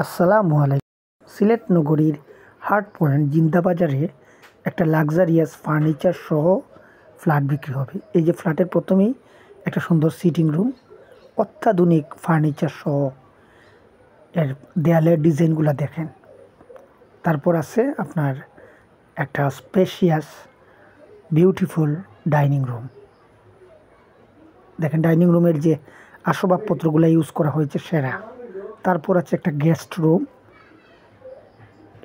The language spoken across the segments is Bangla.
আসসালামু আলাইকুম। সিলেট নগরীর হার্ট পয়েন্ট জিন্দাবাজারে একটা লাক্সারিয়াস ফার্নিচার সহ ফ্ল্যাট বিক্রি হবে। এই যে ফ্ল্যাটের প্রথমেই একটা সুন্দর সিটিং রুম, অত্যাধুনিক ফার্নিচার সহ এর দেয়ালের ডিজাইনগুলো দেখেন। তারপর আছে আপনার একটা স্পেশিয়াস বিউটিফুল ডাইনিং রুম। দেখেন ডাইনিং রুমের যে আসবাবপত্রগুলো ইউজ করা হয়েছে সেরা। তারপর আছে একটা গেস্ট রুম,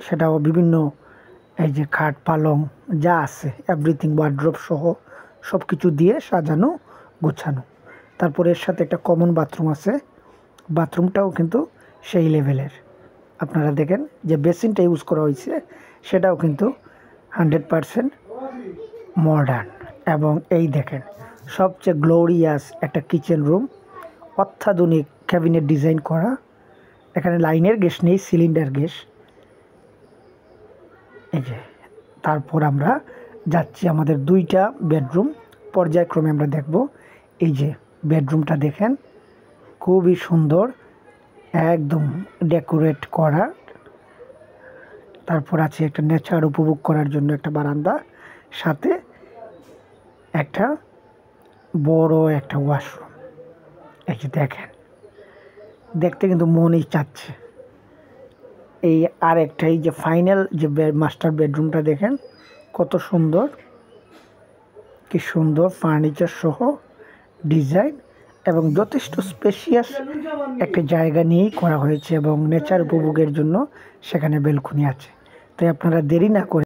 সেটাও বিভিন্ন এই যে খাট পালং যা আছে এভরিথিং ওয়ার্ড্রোব সহ সব কিছু দিয়ে সাজানো গোছানো। তারপর এর সাথে একটা কমন বাথরুম আছে, বাথরুমটাও কিন্তু সেই লেভেলের। আপনারা দেখেন যে বেসিনটা ইউজ করা হয়েছে সেটাও কিন্তু 100% মডার্ন। এবং এই দেখেন সবচেয়ে গ্লোরিয়াস একটা কিচেন রুম, অত্যাধুনিক ক্যাবিনেট ডিজাইন করা। এখানে লাইনের গ্যাস নেই, সিলিন্ডার গ্যাস। এই যে তারপর আমরা যাচ্ছি আমাদের দুইটা বেডরুম, পর্যায়ক্রমে আমরা দেখব। এই যে বেডরুমটা দেখেন, খুবই সুন্দর, একদম ডেকোরেট করা। তারপর আছে একটা নেচার উপভোগ করার জন্য একটা বারান্দা, সাথে একটা বড় একটা ওয়াশরুম। এই যে দেখেন, দেখতে কিন্তু মনই চাচ্ছে। এই আর একটা এই যে ফাইনাল যে মাস্টার বেডরুমটা দেখেন কত সুন্দর, কি সুন্দর ফার্নিচার সহ ডিজাইন এবং যথেষ্ট স্পেশিয়াস একটা জায়গা নিয়েই করা হয়েছে এবং নেচার উপভোগের জন্য সেখানে বেলকনি আছে। তাই আপনারা দেরি না করে